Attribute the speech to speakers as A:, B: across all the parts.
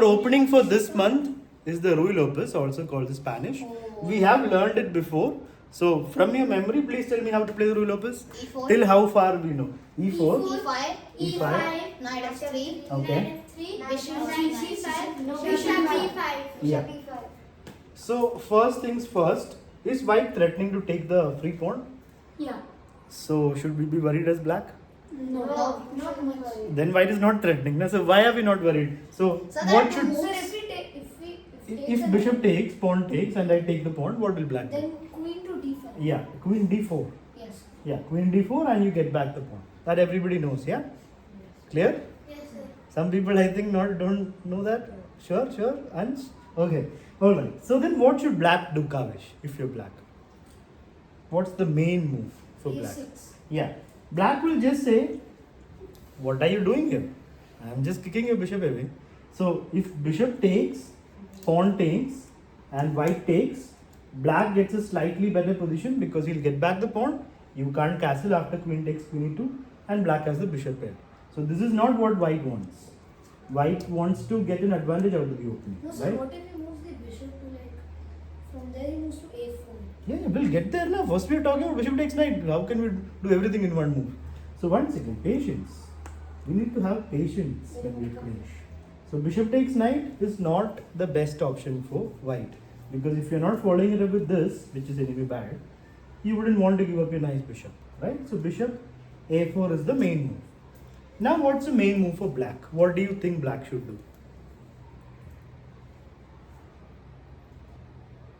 A: Our opening for this month is the Ruy Lopez, also called the Spanish. We have learned it before. So, from your memory, please tell me how to play the Ruy Lopez.
B: E4.
A: Till how far we know? E4.
B: E5.
A: E5.
B: Knight F3.
A: Okay.
B: Bishop
C: C5.
B: No.
C: Bishop B5.
A: Yeah. So, first things first, is white threatening to take the free pawn?
C: Yeah.
A: So, should we be worried as black?
C: No.
B: Not much.
A: Then white is not threatening. Na? So, why are we not worried? So,
B: So
A: what
B: that
A: should.
B: moves-
C: Sir, if we take,
A: If bishop takes, pawn takes, and I take the pawn, what will black do?
C: then queen to d5.
A: Yeah, queen d4.
B: Yes.
A: Yeah, queen d4 and you get back the pawn. That everybody knows, yeah? Clear?
C: Yes, sir.
A: Some people I think don't know that. Sure, Ansh? Okay. Alright. So then what should black do, Kavish, if you're black? What's the main move for black?
C: A6.
A: Yeah. Black will just say, what are you doing here? I'm just kicking your bishop away. So if bishop takes, pawn takes, and white takes, black gets a slightly better position because he'll get back the pawn. You can't castle after queen takes queen e2, and black has the bishop pair. So this is not what white wants. White wants to get an advantage out of the opening,
C: No, sir,
A: right?
C: what if he moves the bishop to from there he moves to a4?
A: Yeah, we'll get there now. First we are talking about bishop takes knight. How can we do everything in one move? So one second, patience. We need to have patience when we play. So bishop takes knight is not the best option for white, because if you're not following it up with this, which is anyway bad, you wouldn't want to give up your nice bishop, right? So bishop a4 is the main move. Now what's the main move for black? What do you think black should do?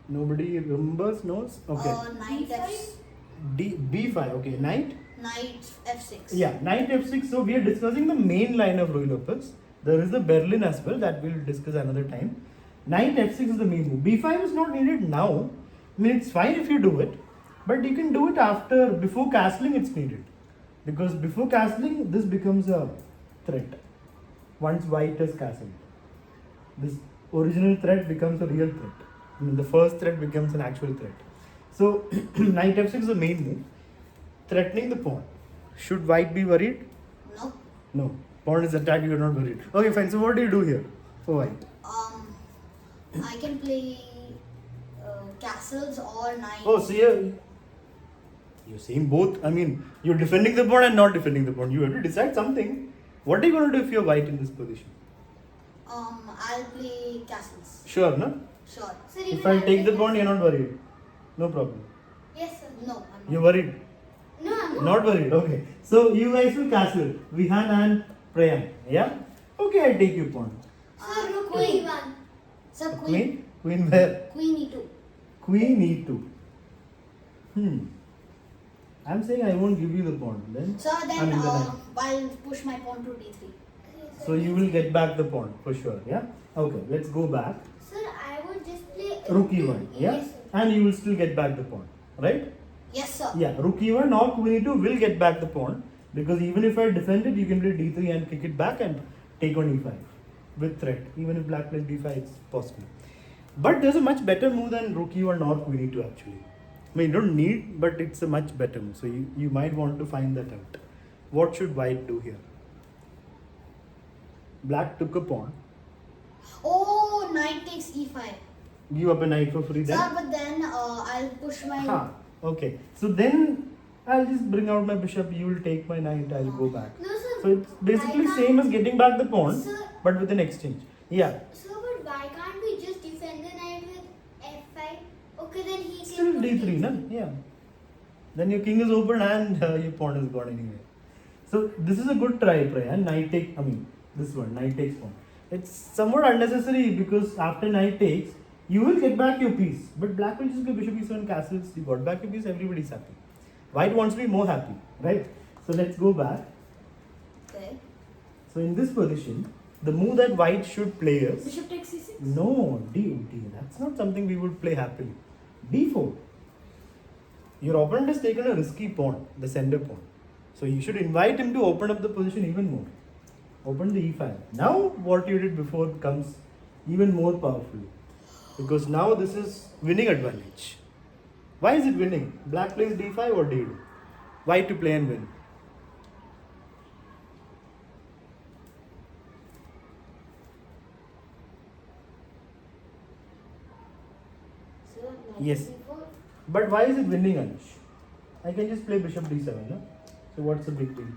A: Nobody remembers, knows? Okay.
B: Knight F.
A: B5, okay. Knight?
B: Knight F6.
A: Yeah, knight f6. So we are discussing the main line of Ruy Lopez. There is the Berlin as well, that we'll discuss another time. Knight f6 is the main move. b5 is not needed now. I mean, it's fine if you do it, but you can do it after, before castling it's needed. Because before castling, this becomes a threat. Once white has castled, this original threat becomes a real threat. I mean, the first threat becomes an actual threat. So, knight f6 is the main move. Threatening the pawn. Should white be worried?
B: No.
A: No. Pawn is attacked, you are not worried. Okay, fine. So what do you do here for white?
B: I can play castles or knights.
A: Oh, so you're saying both. I mean, you're defending the pawn and not defending the pawn. You have to decide something. What are you going to do if you're white in this position?
B: I'll play castles.
A: Sure, no?
B: Sure.
C: Sir,
A: If
C: even
A: I
C: I'll
A: take the
C: play
A: pawn, you're
C: castle.
A: not worried. No problem.
C: Yes, sir.
B: No, I'm not.
A: You're worried.
C: No, I'm not.
A: Not worried. Okay. So you guys will castle. Vihan and Prayan. Yeah? Okay, I take your pawn.
C: Sir, no, queen e1.
B: Sir,
A: Queen? Queen where?
B: Queen e2.
A: Queen e2. I'm saying I won't give you the pawn. Then
B: So then
A: I mean the knight.
B: I'll push my pawn to d3.
A: So you will get back the pawn for sure. Yeah. Okay. Let's go back.
C: Sir, I would just play
A: Rook e1. Yeah.
C: Yes, sir.
A: And you will still get back the pawn. Right?
B: Yes, sir.
A: Yeah. Rook e1 or queen e2 will get back the pawn, because even if I defend it, you can play d3 and kick it back and take on e5 with threat. Even if black plays d5, it's possible. But there's a much better move than rook e1 or queen e2 actually. I mean, you don't need, but it's a much better move. So you might want to find that out. What should white do here? Black took a pawn.
B: Oh, knight takes e5.
A: Give up a knight for free then?
B: Sir, but then I'll push my.
A: Huh. Okay. So then I'll just bring out my bishop. You will take my knight. I'll go back.
C: No, sir.
A: So it's basically
C: I
A: same as getting back the pawn,
C: Sir.
A: but with an exchange. Yeah.
C: So, but why can't we just defend the knight with f5? Okay, then he
A: Still
C: can put
A: d3, na? Yeah. Then your king is open and your pawn is gone anyway. So this is a good try, Prayan. Knight take. I mean, this one, knight takes pawn. It's somewhat unnecessary because after knight takes, you will get back your piece. But black will just play bishop e7 castles. You got back your piece. Everybody's happy. White wants to be more happy, right? So let's go back.
B: Okay.
A: So in this position, the move that white should play is
C: Bishop takes c6.
A: no D. That's not something we would play happily. D4. Your opponent has taken a risky pawn, the center pawn. So you should invite him to open up the position even more. Open the e5. Now what you did before becomes even more powerful, because now this is winning advantage. Why is it winning? Black plays d5 or d2. White to play and win. Yes. But why is it winning, Anush? I can just play bishop d7, no? So what's the big deal?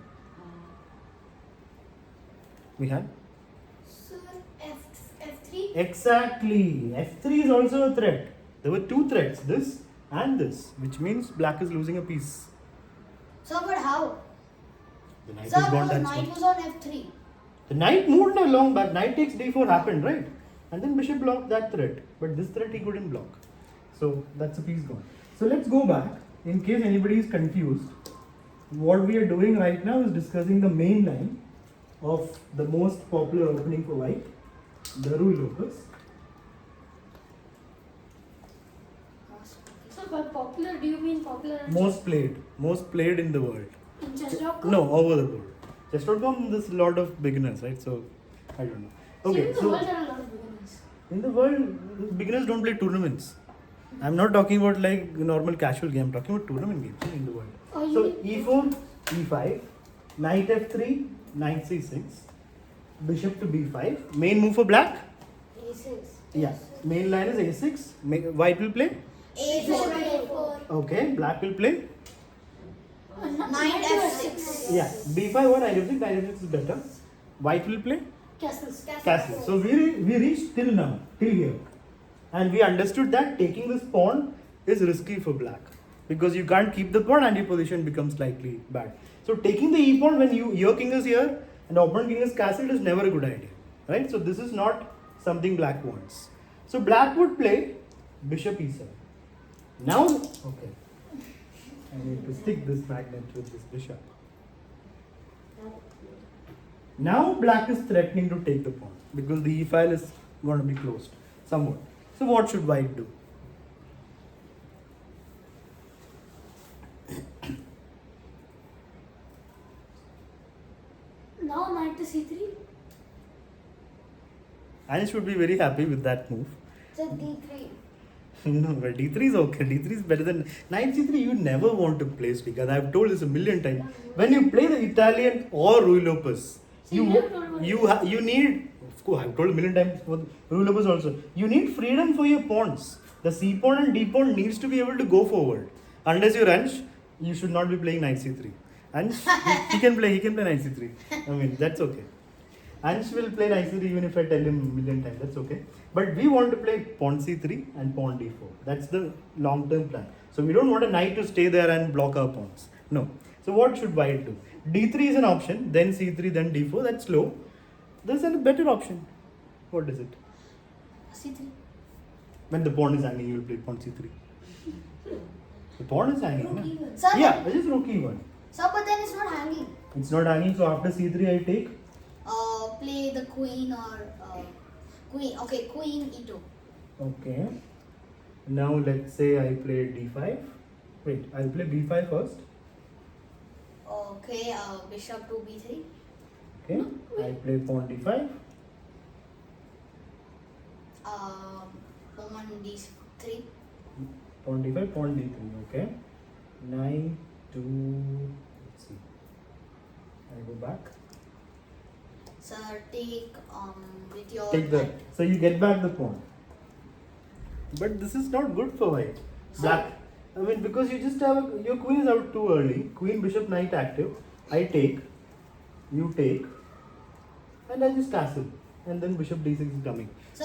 A: We have?
C: Sir, F3.
A: Exactly. F3 is also a threat. There were two threats, this and this, which means black is losing a piece.
B: Sir, but how?
A: The knight
B: Sir,
A: is gone.
B: because
A: That's
B: knight
A: what.
B: was on F3.
A: The knight moved along back. Knight takes d4 happened, right? And then bishop blocked that threat. But this threat he couldn't block. So that's a piece gone. So let's go back. In case anybody is confused, what we are doing right now is discussing the main line of the most popular opening for white, the Ruy Lopez.
C: So, by popular, do you mean popular?
A: Most played in the world.
C: In chess.com?
A: No, over the world. Chess.com, there's a lot of beginners, right? So, I don't know. Okay,
C: In the world, there are a lot of beginners.
A: in the world, beginners don't play tournaments. I'm not talking about like normal casual game. I'm talking about tournament games in the world.
C: Oh,
A: So
C: you
A: e4, e5, knight f3, knight c6, bishop to b5. Main move for black.
C: A6.
A: Yeah. Main line is a6. White will play.
B: A4.
A: Okay. Black will play.
B: Knight F6.
A: Yeah. b5 or knight f6. Knight f6 is better. White will play
C: Castles.
A: castle. So we reached till now, till here, and we understood that taking this pawn is risky for black because you can't keep the pawn and your position becomes slightly bad. So taking the e pawn when your king is here and opponent king is castled is never a good idea, right? So this is not something black wants. So black would play bishop e7. Now, okay, I need to stick this magnet with this bishop. Now black is threatening to take the pawn because the e file is going to be closed somewhat. So what should white do?
C: Now knight to c3.
A: I should be very happy with that move.
B: So D3.
A: No, but d3 is okay. D3 is better than knight c3. You never want to play because I've told this a million times. When you play the Italian or Ruy Lopez, you need. Of course, I've told a million times for Ruy Lopez also. You need freedom for your pawns. The c pawn and d pawn needs to be able to go forward. Unless you're Ansh, you should not be playing knight c3. Ansh, he can play knight c3. I mean, that's okay. Ansh will play knight c3 even if I tell him a million times. That's okay. But we want to play pawn c3 and pawn d4. That's the long-term plan. So we don't want a knight to stay there and block our pawns. No. So what should white do? d3 is an option, then c3, then d4. That's slow. There's a better option. What is it?
B: C3.
A: When the pawn is hanging, you will play pawn c3. The pawn is hanging.
C: Rook
A: Na?
C: E1.
B: Sir,
A: Yeah, this is rook e1.
B: Sir, but then it's not hanging.
A: It's not hanging, so after c3 I take.
B: Play the queen or queen. Okay, queen E2.
A: Okay. Now let's say I play d5. Wait, I'll play b5 first.
B: Okay, bishop to B3.
A: Okay. I play pawn d5.
B: Pawn D3.
A: Pawn d5, pawn d3. Okay. Knight to. Let's see. I go back.
B: Sir, take with your.
A: Take the. So you get back the pawn. But this is not good for white. Black. I mean, because you just have your queen is out too early. Queen, bishop, knight active. I take. You take. And I just castle. And then bishop d6 is coming.
B: So,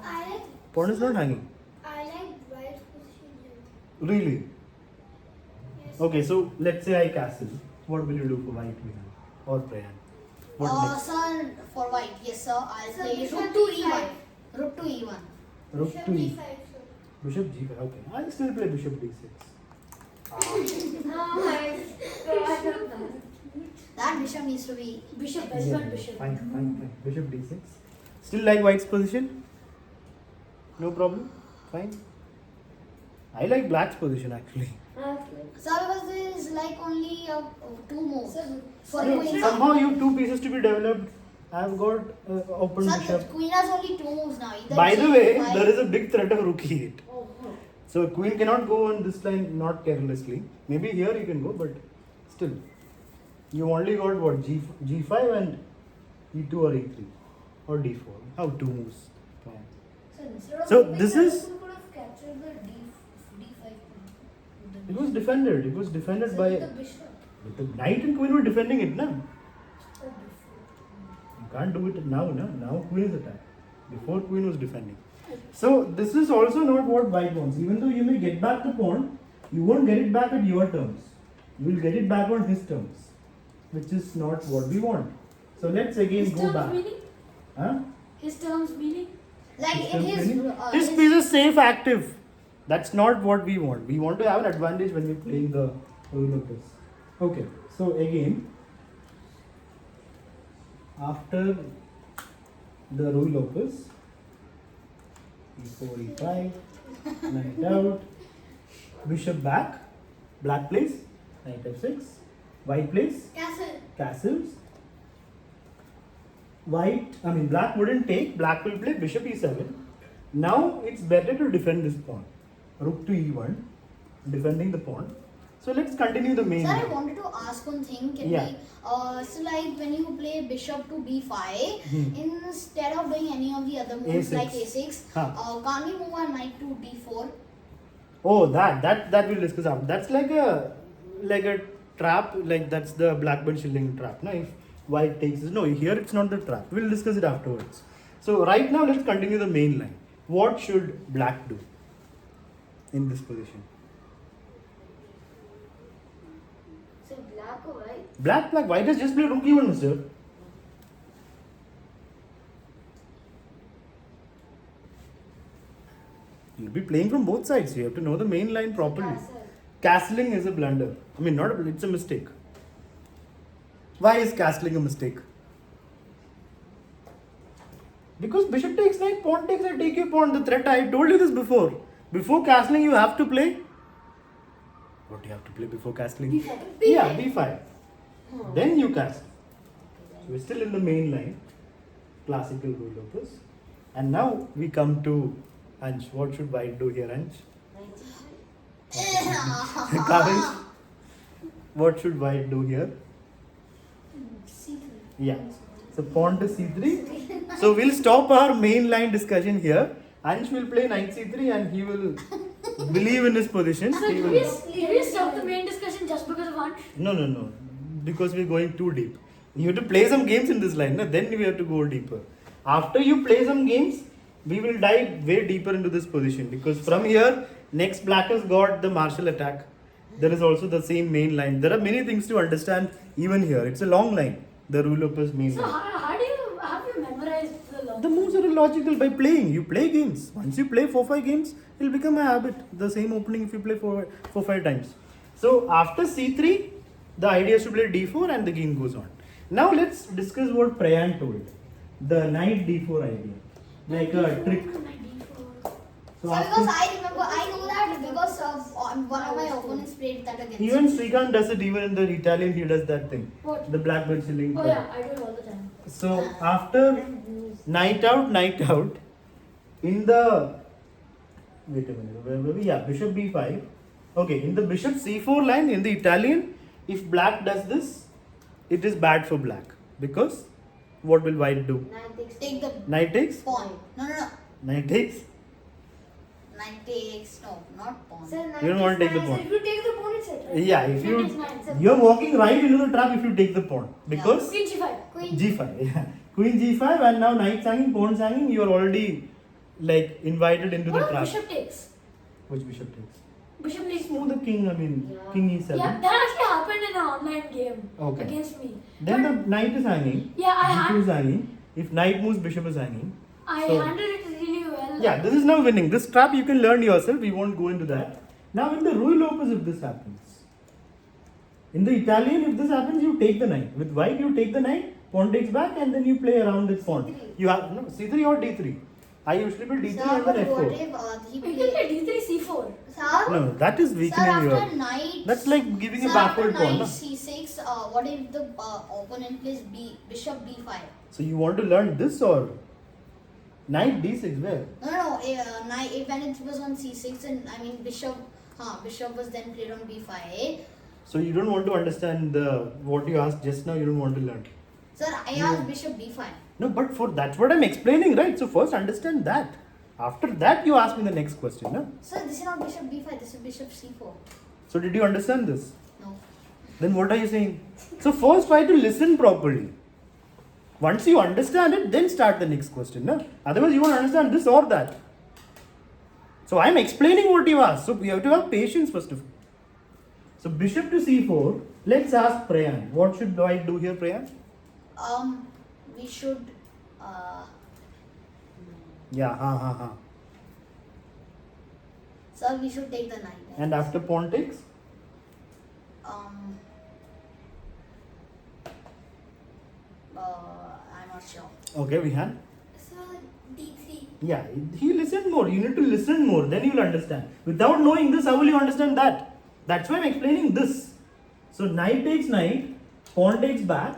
C: I like.
A: Pawn is not hanging.
C: I like white's position here.
A: Really?
C: Yes.
A: Okay, so let's say I castle. What will you do for white, Vihan? Or Prayan? What next?
B: sir, for white, yes, sir. I'll
C: Sir,
B: play
C: bishop
B: rook to
C: D5.
B: E1. Rook to E1.
A: Rook
C: Bishop
A: to e.
C: D5, sir.
A: Bishop g5. Okay, I'll still play bishop d6.
C: No, I got
B: That bishop needs to be.
C: Bishop,
A: Yeah, fine. Bishop d6. Still like white's position? No problem? Fine. I like black's position actually.
B: Sir, because there is like only two moves. For
A: No,
B: queen.
A: somehow you have two pieces to be developed. I've got open
B: Sir, the
A: bishop.
B: queen has only two moves now. Either
A: By the way,
B: G5
A: there is a big threat of rook e8.
C: Oh,
A: So queen cannot go on this line not carelessly. Maybe here you can go, but still. You only got what? G5 and E2 or E3 or D4. How two moves? Fine.
C: So instead of
A: So
C: moving
A: this
C: the
A: is-
C: rook, we could have captured the D
A: It was defended. It was defended by.
C: The bishop.
A: But the knight and queen were defending it, na?
C: Oh, before.
A: You can't do it now, na? Now queen is attacked. Before queen was defending. So this is also not what white wants. Even though you may get back the pawn, you won't get it back at your terms. You will get it back on his terms, which is not what we want. So let's again
D: His
A: go
D: terms
A: back.
D: meaning?
A: Huh?
D: His terms meaning?
B: Like in his.
A: His piece is safe active. That's not what we want. We want to have an advantage when we're playing the Ruy Lopez. Okay, so again, after the Ruy Lopez, e4, e5, knight out, bishop back, black plays, knight f6, white plays,
C: Castle.
A: castles. Black wouldn't take, black will play bishop e7. Now it's better to defend this pawn. Rook to e1, defending the pawn. So let's continue the main.
B: Sir, I
A: game.
B: wanted to ask one thing. Can
A: Yeah.
B: we, so like when you play bishop to b5, instead of doing any of the other moves
A: A6.
B: like a6,
A: Huh.
B: can't we move our knight to d4?
A: Oh, that we'll discuss after. That's like a trap. Like that's the blackbird shilling trap. No, if white takes this. No, here it's not the trap. We'll discuss it afterwards. So right now let's continue the main line. What should black do in this position?
C: So black or white?
A: Black. White has just played rook e1, mister. You'll be playing from both sides. You have to know the main line properly.
C: Castle.
A: Castling is a blunder. I mean, not a it's a mistake. Why is castling a mistake? Because bishop takes knight, pawn takes knight, take your pawn. The threat, I told you this before. Before castling, you have to play. What do you have to play before castling?
D: B5.
A: Yeah, b5. Then you castle. So we're still in the main line. Classical Ruy Lopez. And now we come to Ansh. What should white do here, Ansh? Kavish, what should white do here?
C: C3.
A: Yeah. So pawn to c3. So we'll stop our main line discussion here. Ansh will play knight c3 and he will believe in his position.
D: So
A: He
D: did
A: will...
D: we stop the main discussion just because of Ansh?
A: No. Because we're going too deep. You have to play some games in this line. No? Then we have to go deeper. After you play some games, we will dive way deeper into this position. Because from here, next black has got the martial attack. There is also the same main line. There are many things to understand even here. It's a long line. The Ruy Lopez main
D: So
A: line.
D: how do you have you memorized the law?
A: The moves are illogical by playing. You play games. Once you play 4-5 games, it will become a habit. The same opening if you play 4-5 times. So after c3, the idea is to play d4 and the game goes on. Now let's discuss what Prayan told. The knight d4 idea. Like a trick. So
B: So
A: after,
B: because I know that because of one of my opponents played that against
A: even
B: me.
A: Srikanth does it. Even in the Italian, he does that thing.
D: What?
A: The blackbird shilling.
D: Oh yeah, I do it all the time.
A: So after knight out, in the wait a minute, where were we? Yeah, bishop b5. Okay, in the bishop c4 line in the Italian, if black does this, it is bad for black because what will white do?
C: Knight takes.
B: Take the
A: Knight takes.
B: pawn. No.
A: Knight takes.
B: Knight takes. No, not pawn.
C: Sir, knight
A: You don't want to take the
C: takes
A: pawn.
C: nine. If you take the pawn, it's it, right?
A: Yeah, if
D: Knight takes nine, sir.
A: you're walking right into the trap if you take the pawn because
D: Queen g5.
C: Queen.
A: g5. Yeah, queen g5 and now knight's hanging, pawn's hanging. You are already like invited into
D: What
A: the
D: if
A: trap.
D: bishop takes?
A: Which bishop takes?
D: Bishop takes.
A: Move the king. I mean,
C: Yeah.
A: king e7.
D: Yeah, that actually happened in an online game
A: Okay.
D: against me.
A: Then
D: But
A: the knight is hanging.
D: yeah,
A: G2 is hanging. If knight moves, bishop is hanging.
D: I
A: So-
D: handled it really well.
A: Yeah, this is now winning. This trap you can learn yourself. We won't go into that. Now in the Ruy Lopez, if this happens, in the Italian, if this happens, you take the knight. With white, you take the knight. Pawn takes back, and then you play around this pawn.
C: C3.
A: You have no c3 or d3. I usually play d3
B: Sir,
A: and
B: but
A: then
B: what
A: f4.
B: if he
D: You can
B: played?
D: play d3 c4.
B: Sir,
A: No, that is
B: sir,
A: weakening
B: after
A: your.
B: knight.
A: That's like giving a
B: Sir,
A: backward
B: after
A: pawn.
B: knight
A: No?
B: c6, what if the opponent plays bishop b5?
A: So you want to learn this or knight d6 where?
B: No, knight. When it was on c6, and I mean bishop was then played on b5.
A: So you don't want to understand the what you asked just now. You don't want to learn.
B: Sir, I asked bishop b5.
A: No, but for that's what I'm explaining, right? So first understand that. After that, you ask me the next question. No?
B: Sir, this is not bishop b5. This is bishop c4.
A: So did you understand this?
B: No.
A: Then what are you saying? So first try to listen properly. Once you understand it, then start the next question. No? Otherwise you won't understand this or that. So I am explaining what you asked. So you have to have patience first of all. So bishop to c4. Let's ask Prayan. What should I do here, Prayan?
B: We should.
A: Yeah,
B: Sir, we should take the knight.
A: And after pawn takes?
B: I'm not sure.
A: Okay, Vihan.
C: So D3.
A: Yeah, he listened more. You need to listen more, then you will understand. Without knowing this, how will you understand that? That's why I'm explaining this. So knight takes knight, pawn takes back,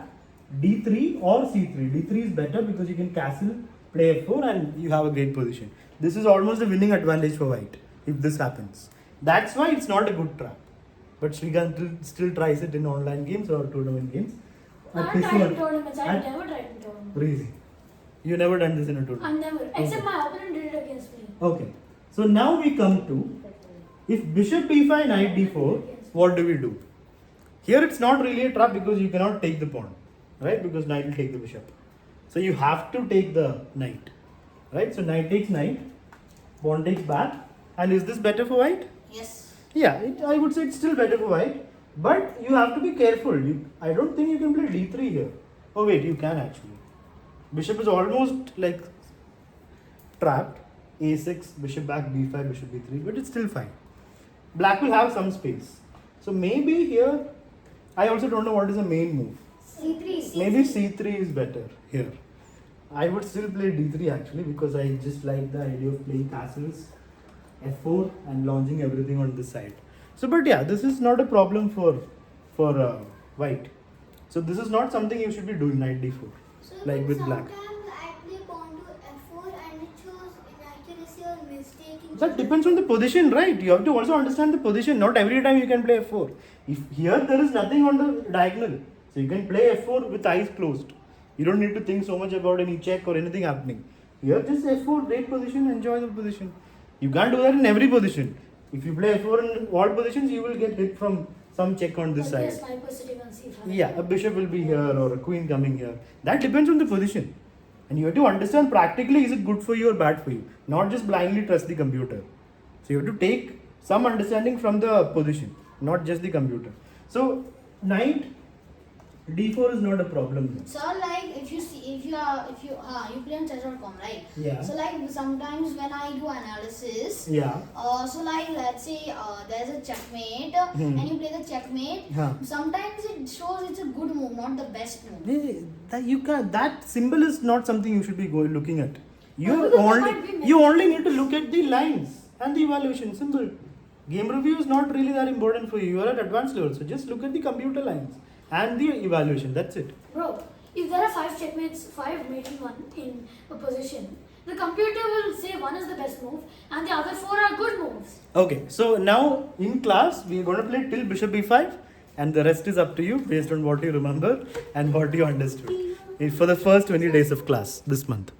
A: d3 or c3. d3 is better because you can castle, play f4 and you have a great position. This is almost a winning advantage for white if this happens. That's why it's not a good trap. But Srikanth still tries it in online games or tournament games.
D: I've
A: At this
D: tried in
A: one-
D: tournaments. I've
A: at-
D: never tried in tournaments.
A: Crazy. You never done this in a tournament?
D: I've never. Except my opponent did it against me.
A: Okay. So now we come to, if bishop b5, knight d4, what do we do? Here it's not really a trap because you cannot take the pawn, right? Because knight will take the bishop. So you have to take the knight, right? So knight takes knight, pawn takes back. And is this better for white?
B: Yes.
A: Yeah, I would say it's still better for white. But you have to be careful. I don't think you can play d3 here. Oh wait, you can actually. Bishop is almost like trapped. a6, bishop back, b5, bishop b3, but it's still fine. Black will have some space. So maybe here, I also don't know what is the main move.
C: C3.
A: Maybe c3 is better here. I would still play d3 actually because I just like the idea of playing castles, f4 and launching everything on this side. So but yeah, this is not a problem for white. So this is not something you should be doing knight d4
C: So
A: like with black.
C: sometimes I play pawn to f4 and it shows inaccuracy or mistake in
A: That depends on the position, right? You have to also understand the position. Not every time you can play f4. If here there is nothing on the diagonal, so you can play f4 with eyes closed. You don't need to think so much about any check or anything happening. Here just f4, great position, enjoy the position. You can't do that in every position. If you play f4 in all positions, you will get hit from some check on this
D: There'll be a
A: side.
D: sniper sitting on c5.
A: Yeah, a bishop will be here or a queen coming here. That depends on the position. And you have to understand practically is it good for you or bad for you. Not just blindly trust the computer. So you have to take some understanding from the position, not just the computer. So knight d4 is not a problem.
B: So like if you play on chess.com, right?
A: Yeah.
B: So like sometimes when I do analysis,
A: Yeah.
B: so like let's say there's a checkmate
A: Hmm.
B: and you play the checkmate.
A: Huh.
B: Sometimes it shows it's a good move, not the best move.
A: That symbol is not something you should be looking at.
D: No, because that might be
A: You only need to look at the lines and the evaluation. Simple. Game review is not really that important for you. You are at advanced level, so just look at the computer lines and the evaluation. That's it.
D: Bro, if there are 5 checkmates, 5 mating one in a position, the computer will say one is the best move and the other 4 are good moves.
A: Okay, so now in class we are going to play till bishop b5, and the rest is up to you based on what you remember and what you understood for the first 20 days of class this month.